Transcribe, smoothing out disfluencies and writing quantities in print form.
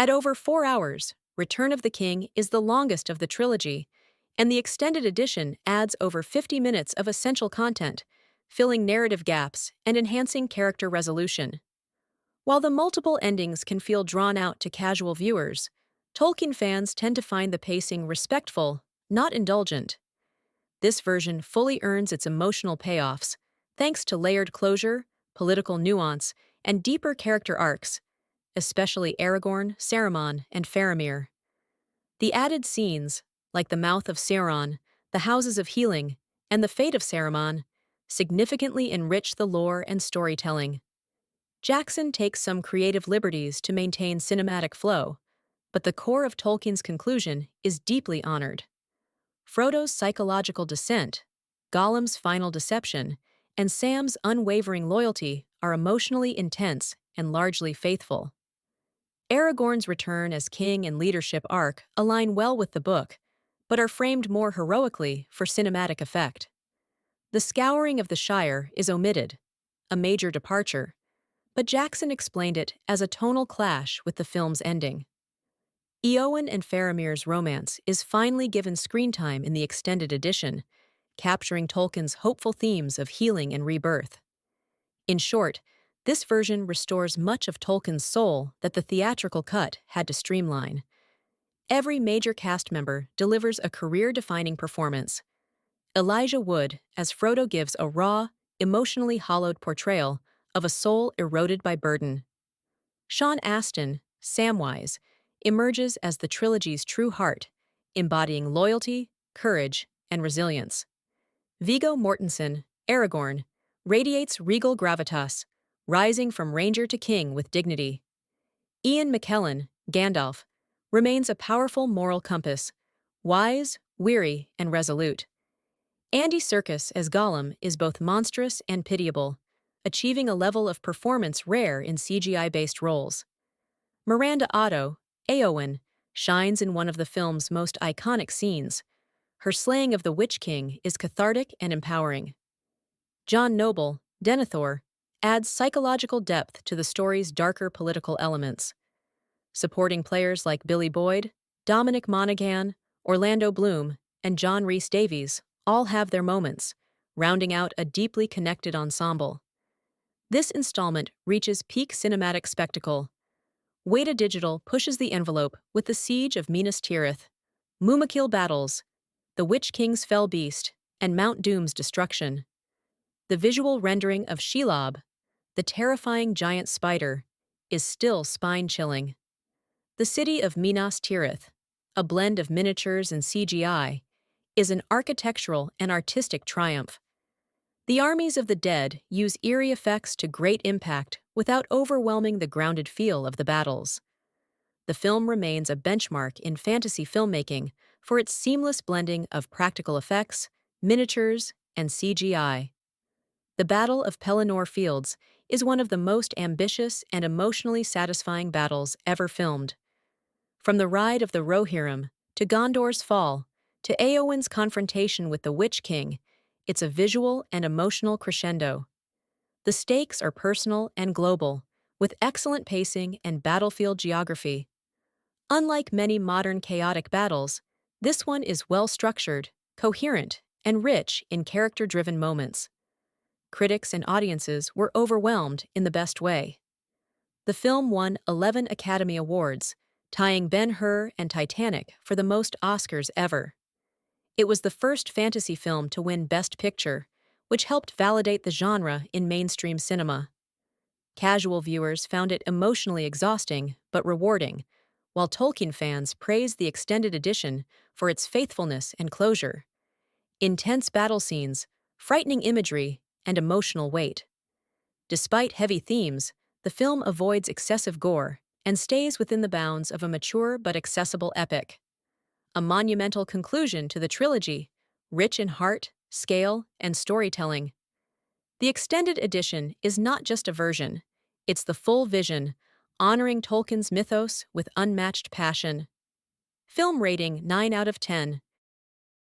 At over 4 hours, Return of the King is the longest of the trilogy, and the extended edition adds over 50 minutes of essential content, filling narrative gaps and enhancing character resolution. While the multiple endings can feel drawn out to casual viewers, Tolkien fans tend to find the pacing respectful, not indulgent. This version fully earns its emotional payoffs, thanks to layered closure, political nuance, and deeper character arcs, especially Aragorn, Saruman, and Faramir. The added scenes, like the Mouth of Sauron, the Houses of Healing, and the Fate of Saruman, significantly enrich the lore and storytelling. Jackson takes some creative liberties to maintain cinematic flow, but the core of Tolkien's conclusion is deeply honored. Frodo's psychological descent, Gollum's final deception, and Sam's unwavering loyalty are emotionally intense and largely faithful. Aragorn's return as king and leadership arc align well with the book, but are framed more heroically for cinematic effect. The scouring of the Shire is omitted, a major departure, but Jackson explained it as a tonal clash with the film's ending. Eowyn and Faramir's romance is finally given screen time in the extended edition, capturing Tolkien's hopeful themes of healing and rebirth. In short, this version restores much of Tolkien's soul that the theatrical cut had to streamline. Every major cast member delivers a career-defining performance. Elijah Wood as Frodo gives a raw, emotionally hollowed portrayal of a soul eroded by burden. Sean Astin, Samwise, emerges as the trilogy's true heart, embodying loyalty, courage, and resilience. Viggo Mortensen, Aragorn, radiates regal gravitas, rising from ranger to king with dignity. Ian McKellen, Gandalf, remains a powerful moral compass, wise, weary, and resolute. Andy Serkis as Gollum is both monstrous and pitiable, achieving a level of performance rare in CGI-based roles. Miranda Otto, Eowyn, shines in one of the film's most iconic scenes. Her slaying of the Witch King is cathartic and empowering. John Noble, Denethor, adds psychological depth to the story's darker political elements. Supporting players like Billy Boyd, Dominic Monaghan, Orlando Bloom, and John Rhys Davies all have their moments, rounding out a deeply connected ensemble. This installment reaches peak cinematic spectacle. Weta Digital pushes the envelope with the Siege of Minas Tirith, Mumakil battles, the Witch King's fell beast, and Mount Doom's destruction. The visual rendering of Shelob, the terrifying giant spider, is still spine-chilling. The city of Minas Tirith, a blend of miniatures and CGI, is an architectural and artistic triumph. The armies of the dead use eerie effects to great impact without overwhelming the grounded feel of the battles. The film remains a benchmark in fantasy filmmaking for its seamless blending of practical effects, miniatures, and CGI. The Battle of Pelennor Fields is one of the most ambitious and emotionally satisfying battles ever filmed. From the ride of the Rohirrim to Gondor's fall to Eowyn's confrontation with the Witch King, it's a visual and emotional crescendo. The stakes are personal and global, with excellent pacing and battlefield geography. Unlike many modern chaotic battles, this one is well-structured, coherent, and rich in character-driven moments. Critics and audiences were overwhelmed in the best way. The film won 11 Academy Awards, tying Ben-Hur and Titanic for the most Oscars ever. It was the first fantasy film to win Best Picture, which helped validate the genre in mainstream cinema. Casual viewers found it emotionally exhausting but rewarding, while Tolkien fans praised the extended edition for its faithfulness and closure. Intense battle scenes, frightening imagery, and emotional weight. Despite heavy themes, the film avoids excessive gore and stays within the bounds of a mature but accessible epic. A monumental conclusion to the trilogy, rich in heart, scale, and storytelling. The extended edition is not just a version, it's the full vision, honoring Tolkien's mythos with unmatched passion. Film rating 9 out of 10.